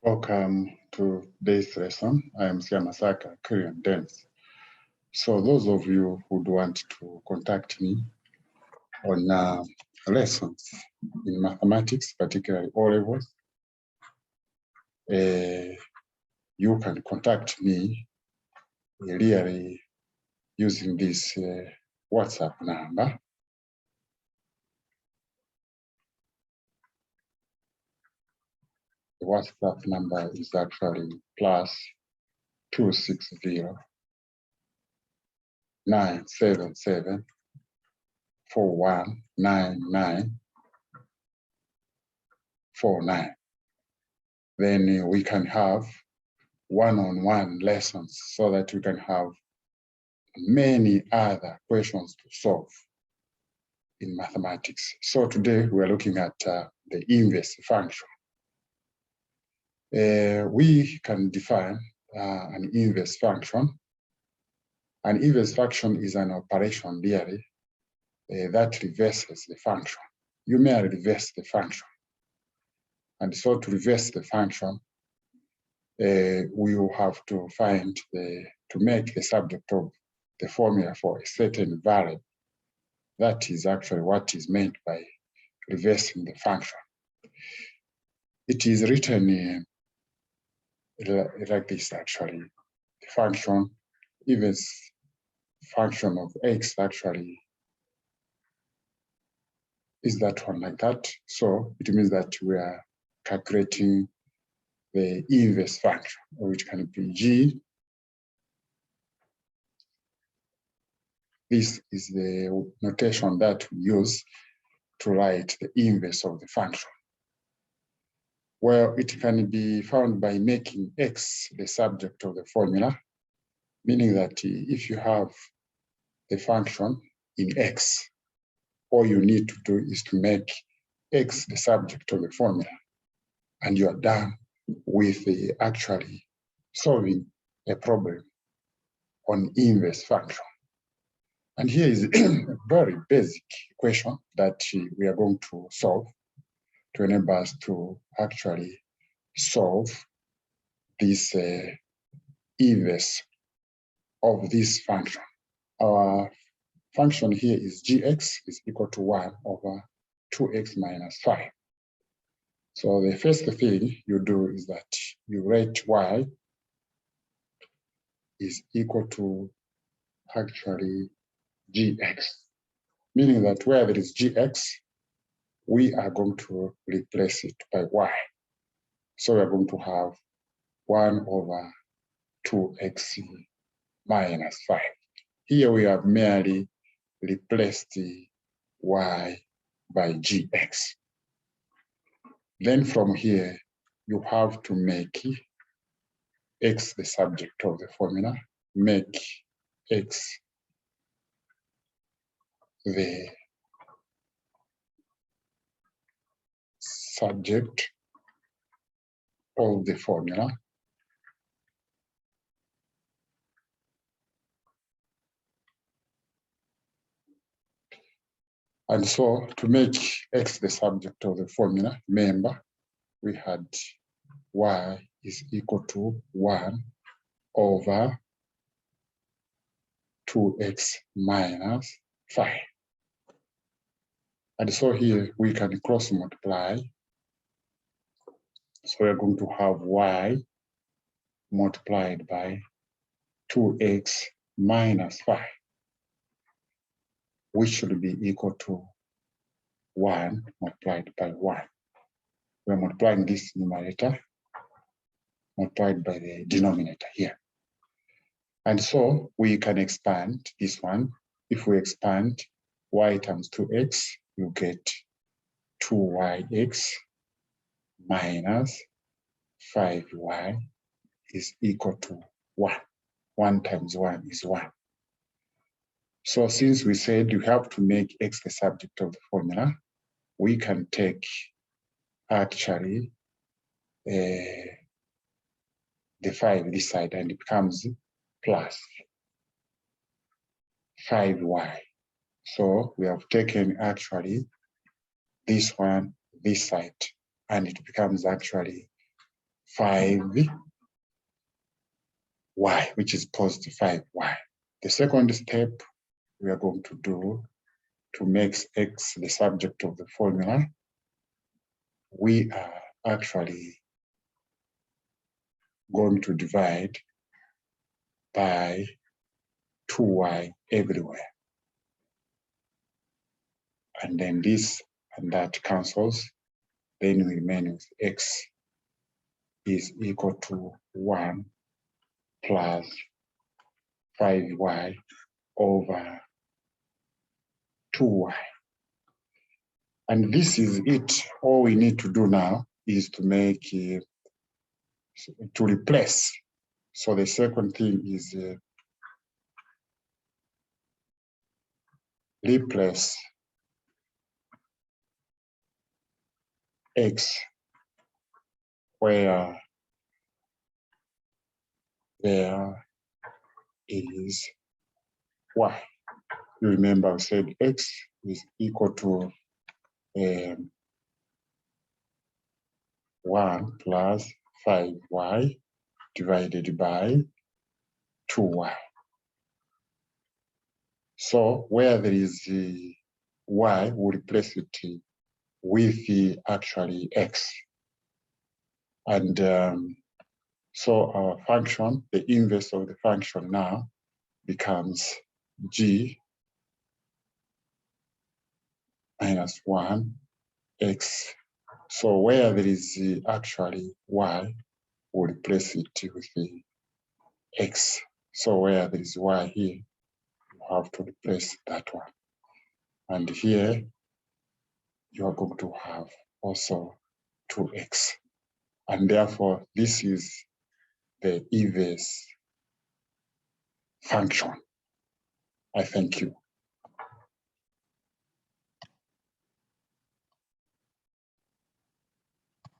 Welcome to today's lesson. I am Siamasaka Korean Dance. So those of you who would want to contact me on lessons in mathematics, particularly O levels, you can contact me really using this WhatsApp number. The WhatsApp number is actually +260 977 4199 49. Then we can have one-on-one lessons so that we can have many other questions to solve in mathematics. So today we are looking at the inverse function. We can define an inverse function. An inverse function is an operation really that reverses the function. You may reverse the function. And so to reverse the function, we will have to make the subject of the formula for a certain variable. That is actually what is meant by reversing the function. It is written like this actually. The function, inverse function of x actually is that one like that. So it means that we are calculating the inverse function, which can be g. This is the notation that we use to write the inverse of the function. Well, it can be found by making x the subject of the formula, meaning that if you have the function in x, all you need to do is to make x the subject of the formula, and you are done with actually solving a problem on inverse function. And here is a very basic equation that we are going to solve to enable us to actually solve this inverse of this function. Our function here is gx is equal to 1 over 2x minus 5. So the first thing you do is that you write y is equal to actually gx, meaning that where there is gx, we are going to replace it by y. So we are going to have 1 over 2x minus 5. Here we have merely replaced the y by gx. Then from here, you have to make x the subject of the formula, make x the subject of the formula. And so to make x the subject of the formula, remember, we had y is equal to 1 over 2x minus 5. And so here we can cross multiply. So we're going to have y multiplied by 2x minus 5, which should be equal to 1 multiplied by 1. We're multiplying this numerator multiplied by the denominator here. And so we can expand this one. If we expand y times 2x, you get 2yx minus 5y is equal to 1. 1 times 1 is 1. So since we said you have to make x the subject of the formula, we can take actually the 5 this side, and it becomes plus 5y. So we have taken actually this one, this side, and it becomes actually 5y, which is positive 5y. The second step we are going to do to make x the subject of the formula, we are actually going to divide by 2y everywhere. And then this and that cancels. Then we remain with x is equal to 1 plus 5y over 2y. And this is it. All we need to do now is to make to replace. So the second thing is replace x where there is y. You remember I said x is equal to 1 plus 5y divided by 2y. So where there is y, we'll replace it with the actually x. And so our function, the inverse of the function now becomes g minus 1 x. So where there is actually y, we'll replace it with the x. So where there is y here, you have to replace that one. And here, you are going to have also 2x. And therefore, this is the inverse function. I thank you.